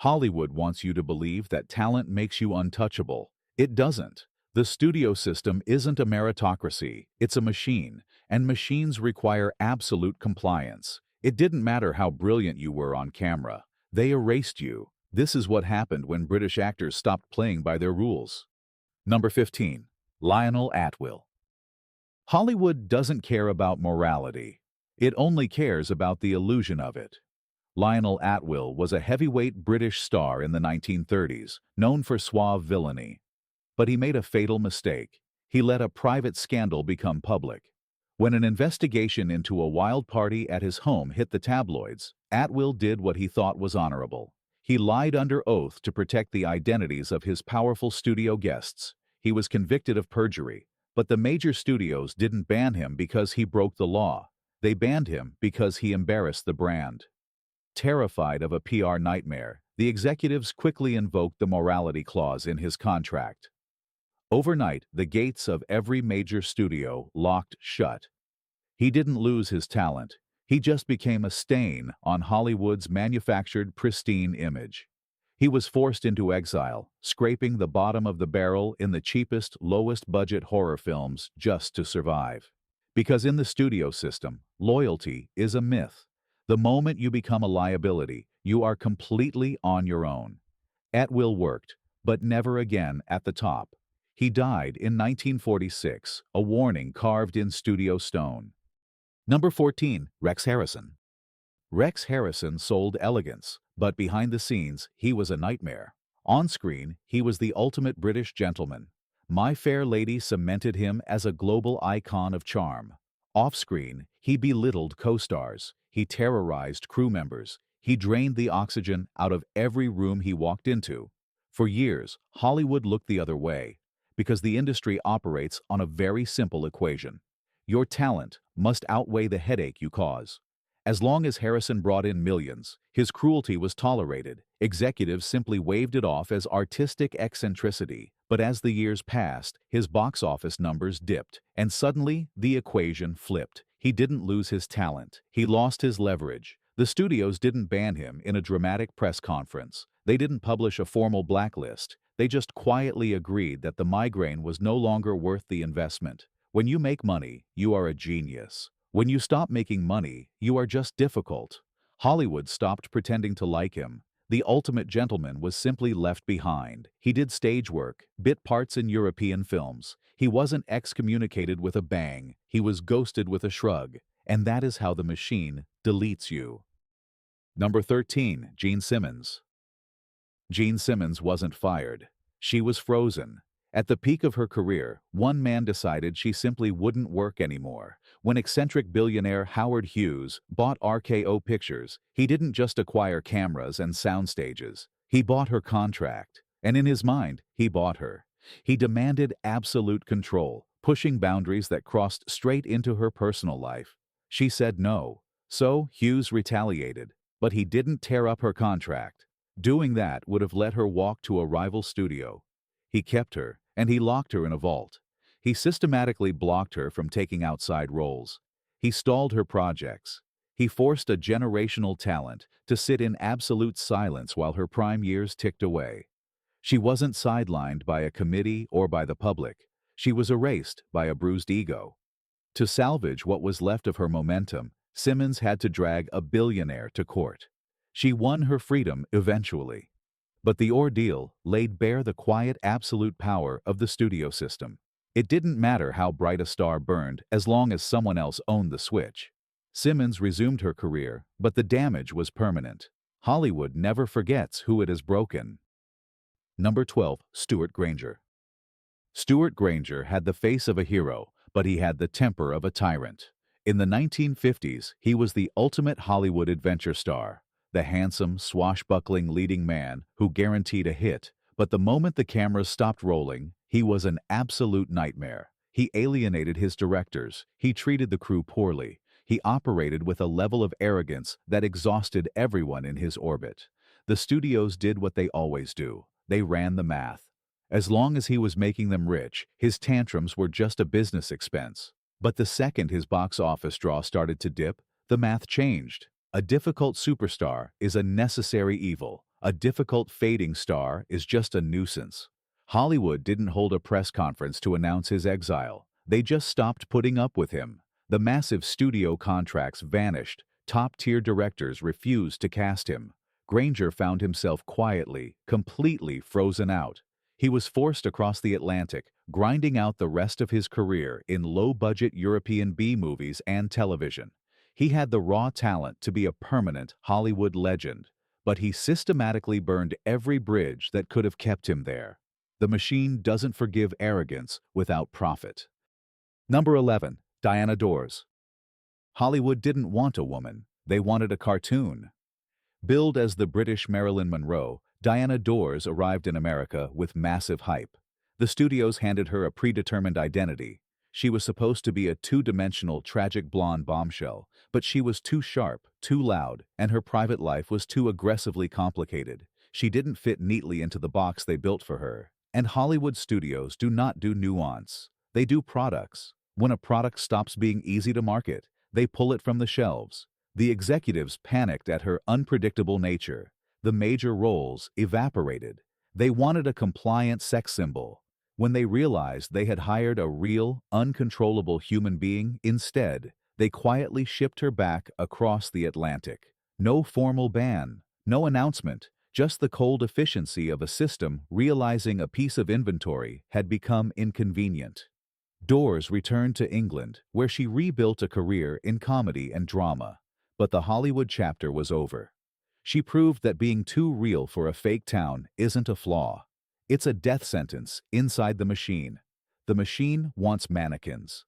Hollywood wants you to believe that talent makes you untouchable. It doesn't. The studio system isn't a meritocracy, it's a machine, and machines require absolute compliance. It didn't matter how brilliant you were on camera. They erased you. This is what happened when British actors stopped playing by their rules. Number 15. Lionel Atwill. Hollywood doesn't care about morality. It only cares about the illusion of it. Lionel Atwill was a heavyweight British star in the 1930s, known for suave villainy. But he made a fatal mistake. He let a private scandal become public. When an investigation into a wild party at his home hit the tabloids, Atwill did what he thought was honorable. He lied under oath to protect the identities of his powerful studio guests. He was convicted of perjury, but the major studios didn't ban him because he broke the law. They banned him because he embarrassed the brand. Terrified of a PR nightmare, the executives quickly invoked the morality clause in his contract. Overnight, the gates of every major studio locked shut. He didn't lose his talent. He just became a stain on Hollywood's manufactured pristine image. He was forced into exile, scraping the bottom of the barrel in the cheapest, lowest-budget horror films just to survive. Because in the studio system, loyalty is a myth. The moment you become a liability, you are completely on your own. Atwill worked, but never again at the top. He died in 1946, a warning carved in studio stone. Number 14. Rex Harrison. Rex Harrison sold elegance, but behind the scenes, he was a nightmare. On screen, he was the ultimate British gentleman. My Fair Lady cemented him as a global icon of charm. Off-screen, he belittled co-stars. He terrorized crew members. He drained the oxygen out of every room he walked into. For years, Hollywood looked the other way, because the industry operates on a very simple equation. Your talent must outweigh the headache you cause. As long as Harrison brought in millions, his cruelty was tolerated. Executives simply waved it off as artistic eccentricity. But as the years passed, his box office numbers dipped, and suddenly the equation flipped. He didn't lose his talent. He lost his leverage. The studios didn't ban him in a dramatic press conference. They didn't publish a formal blacklist. They just quietly agreed that the migraine was no longer worth the investment. When you make money, you are a genius. When you stop making money, you are just difficult. Hollywood stopped pretending to like him. The ultimate gentleman was simply left behind. He did stage work, bit parts in European films. He wasn't excommunicated with a bang. He was ghosted with a shrug. And that is how the machine deletes you. Number 13. Gene Simmons. Gene Simmons wasn't fired. She was frozen. At the peak of her career, one man decided she simply wouldn't work anymore. When eccentric billionaire Howard Hughes bought RKO Pictures, he didn't just acquire cameras and sound stages. He bought her contract. And in his mind, he bought her. He demanded absolute control, pushing boundaries that crossed straight into her personal life. She said no. So Hughes retaliated. But he didn't tear up her contract. Doing that would have let her walk to a rival studio. He kept her, and he locked her in a vault. He systematically blocked her from taking outside roles. He stalled her projects. He forced a generational talent to sit in absolute silence while her prime years ticked away. She wasn't sidelined by a committee or by the public. She was erased by a bruised ego. To salvage what was left of her momentum, Simmons had to drag a billionaire to court. She won her freedom eventually. But the ordeal laid bare the quiet absolute power of the studio system. It didn't matter how bright a star burned as long as someone else owned the switch. Simmons resumed her career, but the damage was permanent. Hollywood never forgets who it has broken. Number 12. Stuart Granger. Stuart Granger had the face of a hero, but he had the temper of a tyrant. In the 1950s, he was the ultimate Hollywood adventure star, the handsome, swashbuckling leading man who guaranteed a hit. But the moment the cameras stopped rolling, he was an absolute nightmare. He alienated his directors. He treated the crew poorly. He operated with a level of arrogance that exhausted everyone in his orbit. The studios did what they always do. They ran the math. As long as he was making them rich, his tantrums were just a business expense. But the second his box office draw started to dip, the math changed. A difficult superstar is a necessary evil. A difficult fading star is just a nuisance. Hollywood didn't hold a press conference to announce his exile. They just stopped putting up with him. The massive studio contracts vanished. Top-tier directors refused to cast him. Granger found himself quietly, completely frozen out. He was forced across the Atlantic, grinding out the rest of his career in low-budget European B-movies and television. He had the raw talent to be a permanent Hollywood legend, but he systematically burned every bridge that could have kept him there. The machine doesn't forgive arrogance without profit. Number 11. Diana Dors. Hollywood didn't want a woman, they wanted a cartoon. Billed as the British Marilyn Monroe, Diana Dors arrived in America with massive hype. The studios handed her a predetermined identity. She was supposed to be a two-dimensional, tragic blonde bombshell, but she was too sharp, too loud, and her private life was too aggressively complicated. She didn't fit neatly into the box they built for her. And Hollywood studios do not do nuance. They do products. When a product stops being easy to market, they pull it from the shelves. The executives panicked at her unpredictable nature. The major roles evaporated. They wanted a compliant sex symbol. When they realized they had hired a real, uncontrollable human being instead, they quietly shipped her back across the Atlantic. No formal ban, no announcement, just the cold efficiency of a system realizing a piece of inventory had become inconvenient. Dors returned to England, where she rebuilt a career in comedy and drama. But the Hollywood chapter was over. She proved that being too real for a fake town isn't a flaw. It's a death sentence inside the machine. The machine wants mannequins.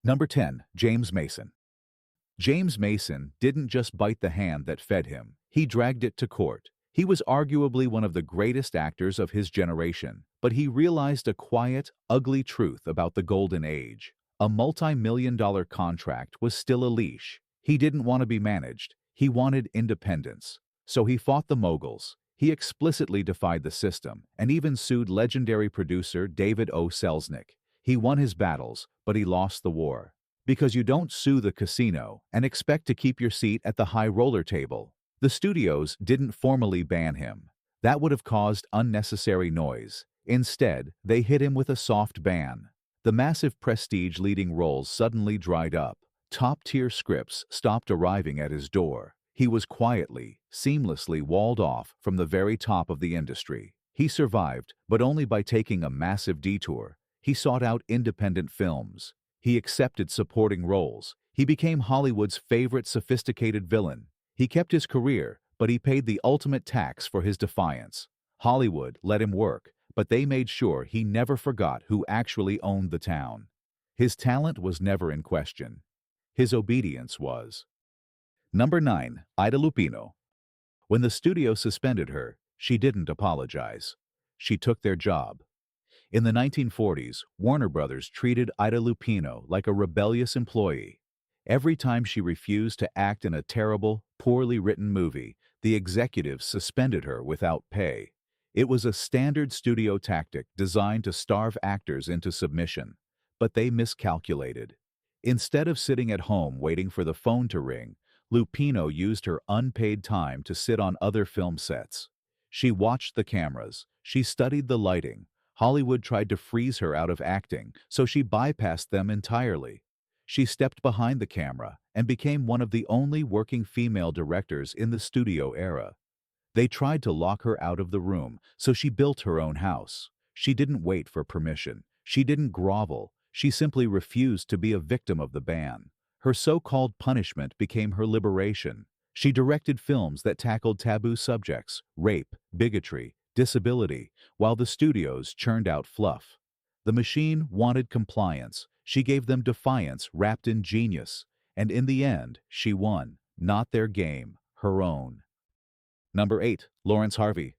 Number 10. James Mason. James Mason didn't just bite the hand that fed him, he dragged it to court. He was arguably one of the greatest actors of his generation, but he realized a quiet, ugly truth about the golden age. A multi-million-dollar contract was still a leash. He didn't want to be managed. He wanted independence. So he fought the moguls. He explicitly defied the system and even sued legendary producer David O. Selznick. He won his battles, but he lost the war. Because you don't sue the casino and expect to keep your seat at the high roller table. The studios didn't formally ban him. That would have caused unnecessary noise. Instead, they hit him with a soft ban. The massive prestige leading roles suddenly dried up. Top-tier scripts stopped arriving at his door. He was quietly, seamlessly walled off from the very top of the industry. He survived, but only by taking a massive detour. He sought out independent films. He accepted supporting roles. He became Hollywood's favorite sophisticated villain. He kept his career, but he paid the ultimate tax for his defiance. Hollywood let him work, but they made sure he never forgot who actually owned the town. His talent was never in question. His obedience was. Number 9. Ida Lupino. When the studio suspended her, she didn't apologize. She took their job. In the 1940s, Warner Brothers treated Ida Lupino like a rebellious employee. Every time she refused to act in a terrible, poorly written movie, the executives suspended her without pay. It was a standard studio tactic designed to starve actors into submission. But they miscalculated. Instead of sitting at home waiting for the phone to ring, Lupino used her unpaid time to sit on other film sets. She watched the cameras. She studied the lighting. Hollywood tried to freeze her out of acting, so she bypassed them entirely. She stepped behind the camera and became one of the only working female directors in the studio era. They tried to lock her out of the room, so she built her own house. She didn't wait for permission. She didn't grovel. She simply refused to be a victim of the ban. Her so-called punishment became her liberation. She directed films that tackled taboo subjects, rape, bigotry, disability, while the studios churned out fluff. The machine wanted compliance. She gave them defiance wrapped in genius. And in the end, she won. Not their game, her own. Number 8. Lawrence Harvey.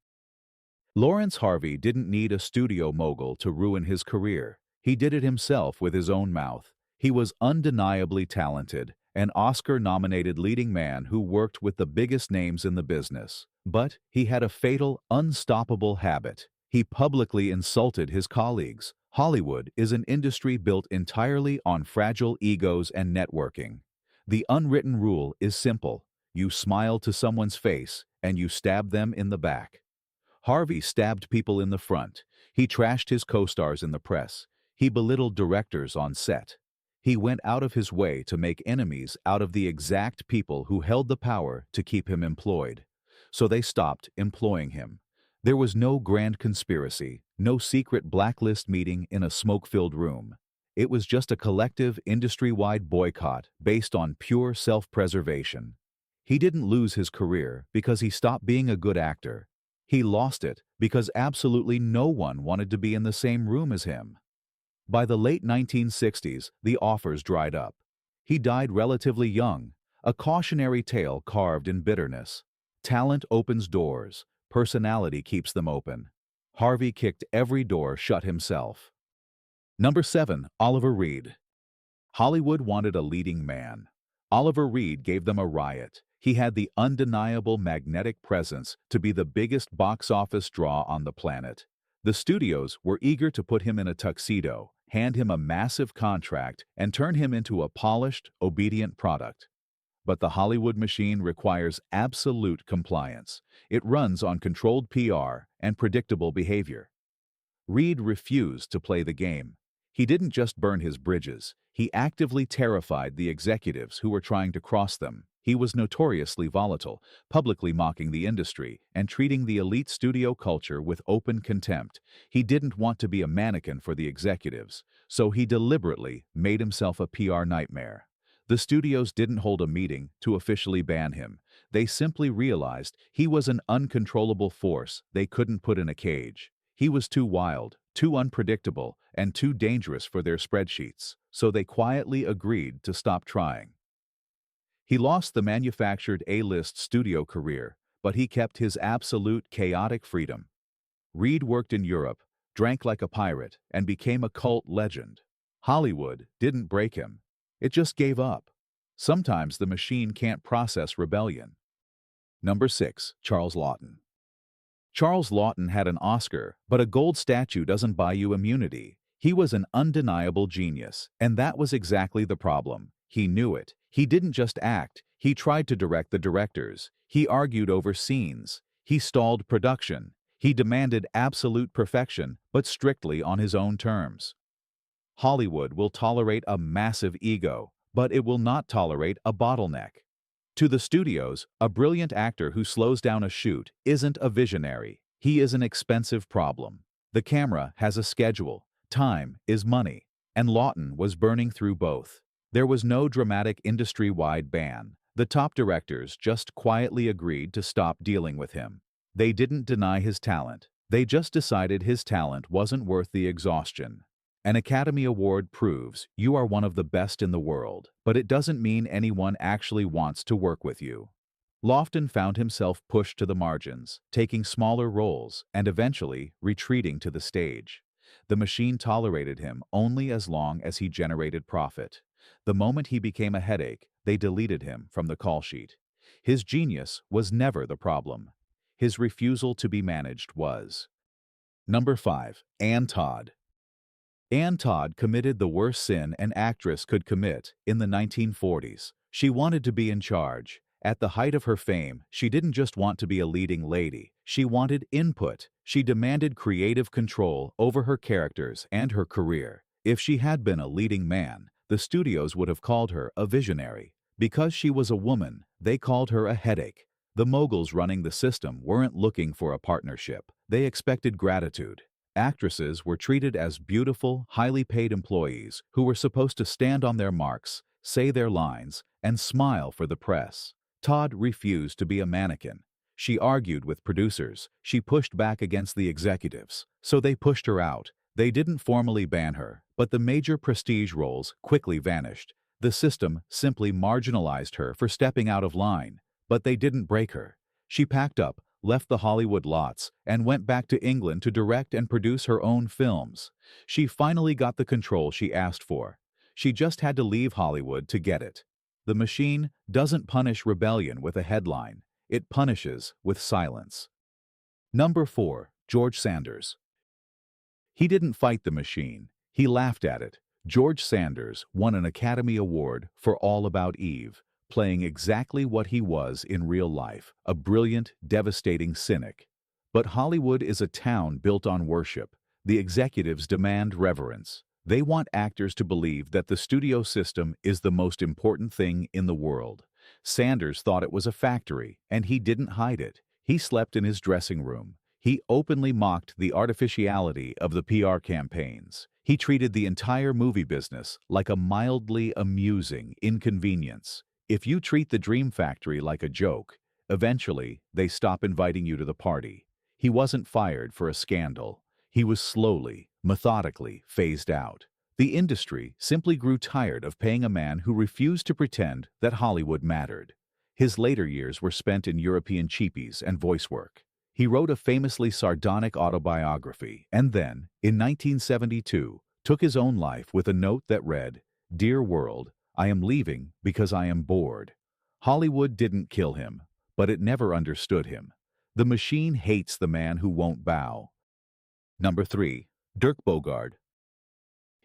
Lawrence Harvey didn't need a studio mogul to ruin his career. He did it himself with his own mouth. He was undeniably talented, an Oscar-nominated leading man who worked with the biggest names in the business. But he had a fatal, unstoppable habit. He publicly insulted his colleagues. Hollywood is an industry built entirely on fragile egos and networking. The unwritten rule is simple. You smile to someone's face, and you stab them in the back. Harvey stabbed people in the front. He trashed his co-stars in the press. He belittled directors on set. He went out of his way to make enemies out of the exact people who held the power to keep him employed. So they stopped employing him. There was no grand conspiracy, no secret blacklist meeting in a smoke-filled room. It was just a collective, industry-wide boycott based on pure self-preservation. He didn't lose his career because he stopped being a good actor. He lost it because absolutely no one wanted to be in the same room as him. By the late 1960s, the offers dried up. He died relatively young, a cautionary tale carved in bitterness. Talent opens doors, personality keeps them open. Harvey kicked every door shut himself. Number 7. Oliver Reed. Hollywood wanted a leading man. Oliver Reed gave them a riot. He had the undeniable magnetic presence to be the biggest box office draw on the planet. The studios were eager to put him in a tuxedo, hand him a massive contract, and turn him into a polished, obedient product. But the Hollywood machine requires absolute compliance. It runs on controlled PR and predictable behavior. Reed refused to play the game. He didn't just burn his bridges, he actively terrified the executives who were trying to cross them. He was notoriously volatile, publicly mocking the industry and treating the elite studio culture with open contempt. He didn't want to be a mannequin for the executives, so he deliberately made himself a PR nightmare. The studios didn't hold a meeting to officially ban him. They simply realized he was an uncontrollable force they couldn't put in a cage. He was too wild, too unpredictable, and too dangerous for their spreadsheets, so they quietly agreed to stop trying. He lost the manufactured A-list studio career, but he kept his absolute chaotic freedom. Reed worked in Europe, drank like a pirate, and became a cult legend. Hollywood didn't break him. It just gave up. Sometimes the machine can't process rebellion. Number 6. Charles Laughton. Charles Laughton had an Oscar, but a gold statue doesn't buy you immunity. He was an undeniable genius, and that was exactly the problem. He knew it. He didn't just act. He tried to direct the directors. He argued over scenes. He stalled production. He demanded absolute perfection, but strictly on his own terms. Hollywood will tolerate a massive ego, but it will not tolerate a bottleneck. To the studios, a brilliant actor who slows down a shoot isn't a visionary. He is an expensive problem. The camera has a schedule. Time is money. And Laughton was burning through both. There was no dramatic industry-wide ban. The top directors just quietly agreed to stop dealing with him. They didn't deny his talent. They just decided his talent wasn't worth the exhaustion. An Academy Award proves you are one of the best in the world, but it doesn't mean anyone actually wants to work with you. Laughton found himself pushed to the margins, taking smaller roles and eventually retreating to the stage. The machine tolerated him only as long as he generated profit. The moment he became a headache, they deleted him from the call sheet. His genius was never the problem. His refusal to be managed was. Number 5. Ann Todd. Ann Todd committed the worst sin an actress could commit in the 1940s. She wanted to be in charge. At the height of her fame, she didn't just want to be a leading lady. She wanted input. She demanded creative control over her characters and her career. If she had been a leading man, the studios would have called her a visionary. Because she was a woman, they called her a headache. The moguls running the system weren't looking for a partnership. They expected gratitude. Actresses were treated as beautiful, highly paid employees who were supposed to stand on their marks, say their lines, and smile for the press. Todd refused to be a mannequin. She argued with producers. She pushed back against the executives. So they pushed her out. They didn't formally ban her, but the major prestige roles quickly vanished. The system simply marginalized her for stepping out of line. But they didn't break her. She packed up, left the Hollywood lots, and went back to England to direct and produce her own films. She finally got the control she asked for. She just had to leave Hollywood to get it. The machine doesn't punish rebellion with a headline. It punishes with silence. Number 4. George Sanders. He didn't fight the machine. He laughed at it. George Sanders won an Academy Award for All About Eve. playing exactly what he was in real life, a brilliant, devastating cynic. But Hollywood is a town built on worship. The executives demand reverence. They want actors to believe that the studio system is the most important thing in the world. Sanders thought it was a factory, and he didn't hide it. He slept in his dressing room. He openly mocked the artificiality of the PR campaigns. He treated the entire movie business like a mildly amusing inconvenience. If you treat the Dream Factory like a joke, eventually they stop inviting you to the party. He wasn't fired for a scandal. He was slowly, methodically phased out. The industry simply grew tired of paying a man who refused to pretend that Hollywood mattered. His later years were spent in European cheapies and voice work. He wrote a famously sardonic autobiography and then, in 1972, took his own life with a note that read, "Dear world, I am leaving because I am bored." Hollywood didn't kill him, but it never understood him. The machine hates the man who won't bow. Number 3. Dirk Bogarde.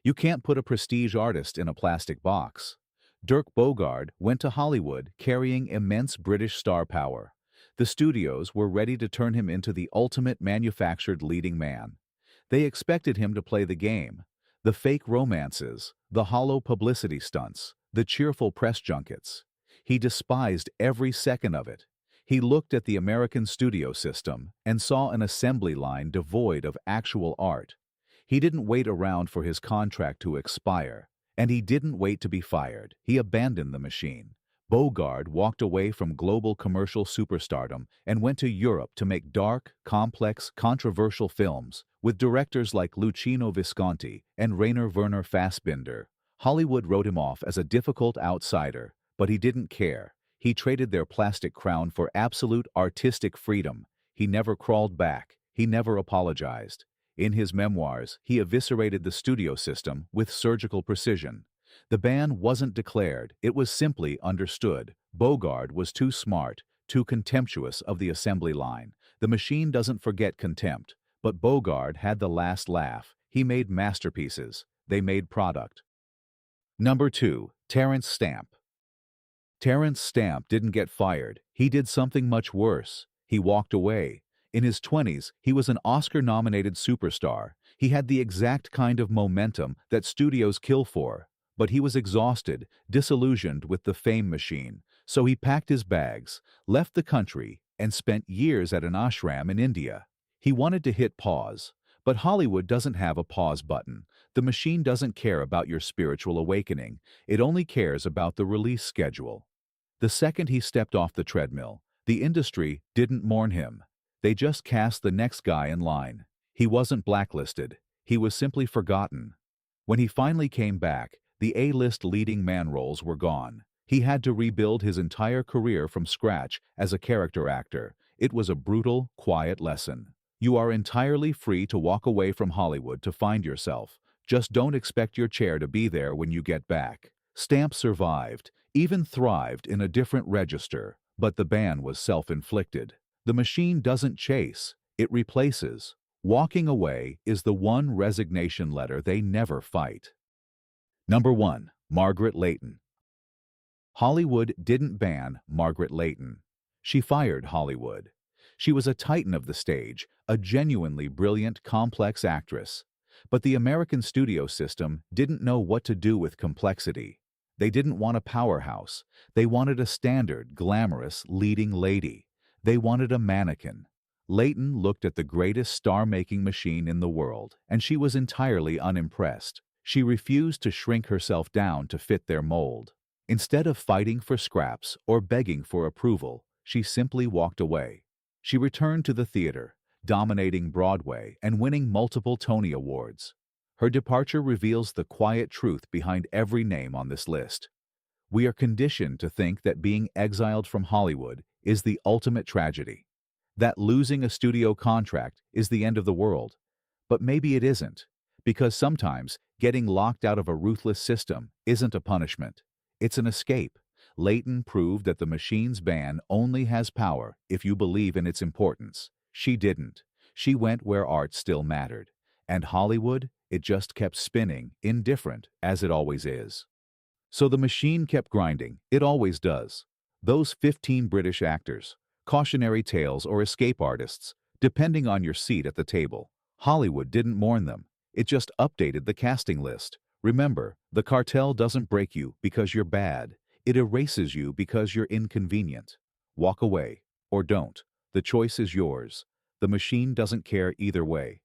You can't put a prestige artist in a plastic box. Dirk Bogarde went to Hollywood carrying immense British star power. The studios were ready to turn him into the ultimate manufactured leading man. They expected him to play the game. The fake romances, the hollow publicity stunts, the cheerful press junkets. He despised every second of it. He looked at the American studio system and saw an assembly line devoid of actual art. He didn't wait around for his contract to expire, and he didn't wait to be fired. He abandoned the machine. Bogarde walked away from global commercial superstardom and went to Europe to make dark, complex, controversial films with directors like Luchino Visconti and Rainer Werner Fassbinder. Hollywood wrote him off as a difficult outsider, but he didn't care. He traded their plastic crown for absolute artistic freedom. He never crawled back. He never apologized. In his memoirs, he eviscerated the studio system with surgical precision. The ban wasn't declared, it was simply understood. Bogarde was too smart, too contemptuous of the assembly line. The machine doesn't forget contempt, but Bogarde had the last laugh. He made masterpieces. They made product. Number 2. Terence Stamp. Terence Stamp didn't get fired. He did something much worse. He walked away. In his 20s, he was an Oscar-nominated superstar. He had the exact kind of momentum that studios kill for. But he was exhausted, disillusioned with the fame machine. So he packed his bags, left the country, and spent years at an ashram in India. He wanted to hit pause. But Hollywood doesn't have a pause button. The machine doesn't care about your spiritual awakening. It only cares about the release schedule. The second he stepped off the treadmill, the industry didn't mourn him. They just cast the next guy in line. He wasn't blacklisted. He was simply forgotten. When he finally came back, the A-list leading man roles were gone. He had to rebuild his entire career from scratch as a character actor. It was a brutal, quiet lesson. You are entirely free to walk away from Hollywood to find yourself. Just don't expect your chair to be there when you get back. Stamp survived, even thrived in a different register, but the ban was self-inflicted. The machine doesn't chase, it replaces. Walking away is the one resignation letter they never fight. Number 1. Margaret Leighton. Hollywood didn't ban Margaret Leighton. She fired Hollywood. She was a titan of the stage, a genuinely brilliant, complex actress. But the American studio system didn't know what to do with complexity. They didn't want a powerhouse. They wanted a standard, glamorous, leading lady. They wanted a mannequin. Leighton looked at the greatest star-making machine in the world, and she was entirely unimpressed. She refused to shrink herself down to fit their mold. Instead of fighting for scraps or begging for approval, she simply walked away. She returned to the theater, dominating Broadway and winning multiple Tony Awards. Her departure reveals the quiet truth behind every name on this list. We are conditioned to think that being exiled from Hollywood is the ultimate tragedy, that losing a studio contract is the end of the world. But maybe it isn't, because sometimes getting locked out of a ruthless system isn't a punishment. It's an escape. Leighton proved that the machine's ban only has power if you believe in its importance. She didn't. She went where art still mattered. And Hollywood, it just kept spinning, indifferent, as it always is. So the machine kept grinding. It always does. Those 15 British actors, cautionary tales or escape artists, depending on your seat at the table. Hollywood didn't mourn them. It just updated the casting list. Remember, the cartel doesn't break you because you're bad. It erases you because you're inconvenient. Walk away, or don't. The choice is yours. The machine doesn't care either way.